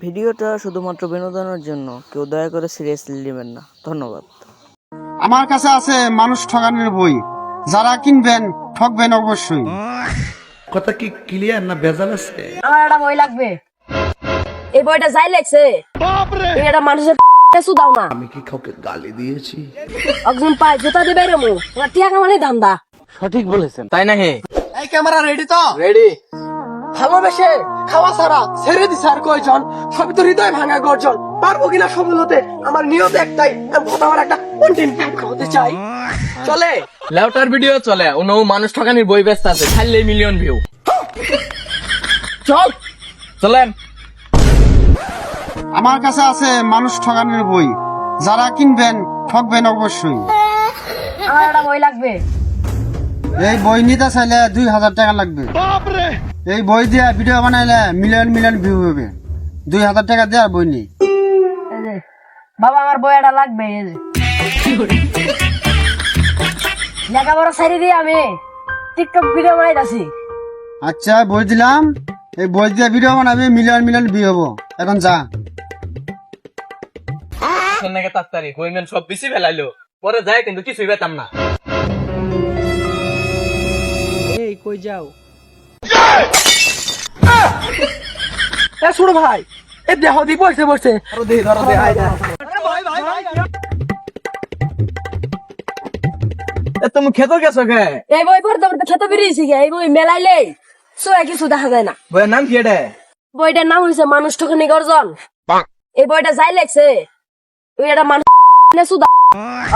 ভিডিওটা শুধুমাত্র বিনোদনের জন্য, কেউ দয়া করে সিরিয়াসলি নেবেন না। ধন্যবাদ। আমার কাছে আছে মানুষ ঠকানোর বই, যারা কিনবেন ঠকবেন অবশ্যই। কথা কি ক্লিয়ার না ভেজাল আছে? আমার একটা বই লাগবে। এই বইটা যাই লেখছে তুমি একটা মানুষের দাও না। আমি কি কাউকে গালি দিয়েছি? একজন পায় জুতা দিবে রে মু ওরা টিয়া কামানি ধান্দা। সঠিক বলেছেন, তাই না? হে এই ক্যামেরা রেডি তো? রেডি। ভালোবেসে খাওয়া ছাড়া ছেড়ে দিছে আর কয়জন? সবই তো হৃদয় ভাঙা গর্জন। পারবো কিনা সফল হতে আমার নিয়ত একটাই, আমি আমার একটা কন্টেন্ট হতে চাই। চলে লেউটার ভিডিও চলে, অন্য মানুষ ঠকানির বই ব্যস্ত আছে, খাইলে মিলিয়ন ভিউ। চল চলেন। আমার কাছে আছে মানুষ ঠকানোর বই, যারা কিনবেন ঠকবেন অবশ্যই। আমার একটা বই লাগবে। এই বই নিতে চাইলে 2000 টাকা লাগবে। এই বই দিয়ে ভিডিও বানাইলে মিলিয়ন মিলিয়ন ভিউ হবে। 2000 টাকা দিয়ে আর বই নেই। এই যে বাবা আমার বই একটা লাগবে। এই যে লেখাপড়া ছাড়ি দিয়ে আমি টিকটক ভিডিও বানাইতাছি। আচ্ছা বই দিলাম, এই বই দিয়ে ভিডিও বানাবে, মিলিয়ন মিলিয়ন ভিউ হবো। এখন যা। নাকি তাড়াতাড়ি কইমেন সব বেশি ফেলাইলো, পরে যায় কিন্তু কিছুই পেতাম না। এই কই যাও? এ ছোট ভাই, এ দেহ দি বসে বসে ধরো দে আয় তুমি খেতে গেছো কে? এই বই পড়তে পড়তে খেতে বেরিয়েছি গে। এই বই মেলাইলে সোয়া কিছু দেখা যায় না। বইয়ের নাম কি এটা? বইটার নাম হয়েছে মানুষ ঠকানি গর্জন। এই বইটা যাই লেখছে তুই একটা মানুষ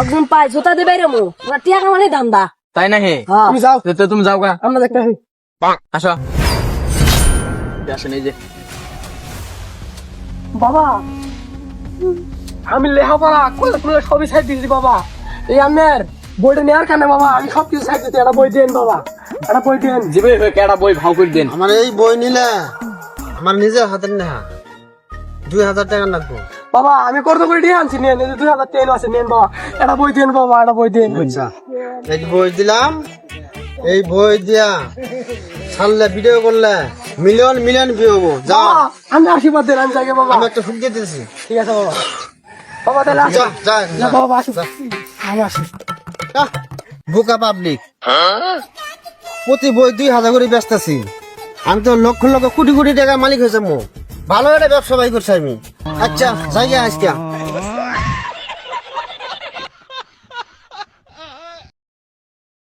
একজন পায় জুতা দিবে রে মু ওরা টিয়া কামানি ধান্দা। তাই না? হে তুমি যাও, তুমি যাও গা। আমরা দেখতে আসো আসেন। এই যে বাবা, আমি লেখাপড়া কলেজ সবই সাইড দিয়েছি বাবা। এই আমার বইটা নেওয়ার কারণে বাবা আমি সবকিছু সাইড দিচ্ছি। একটা বই দেন বাবা, একটা বই দেন। জিবে কেডা বই ভাও করে দেন। আমার এই বই নিলে আমার নিজের হাতের নেহা 2000 টাকা লাগবে। বাবা আমি কত করে দিয়ে আনছি, নেন 2010 আছে, নেন বাবা একটা বই দেন বাবা, একটা বই দেন। আচ্ছা এই বই দিলাম, এই বই দিয়া ছাড়লে ভিডিও করলে মিলিয়ন মিলিয়ন ভিউ হবো। যা, বাবা আমি আশীর্বাদ দেন, আমি যাই বাবা। আমি একটা ফুক দিয়ে দিয়েছি। ঠিক আছে বাবা। বাবা তাহলে আসি। যা যা না বাবা আসি, আমি আসি। বোকা পাবলিক, প্রতি বই 2000 করে ব্যস্ত আছি। আমি তো লক্ষ লক্ষ কোটি কোটি টাকা মালিক হয়েছে। ভালো একটা ব্যবসা বাই করছি আমি। আচ্ছা জায়গা আজকে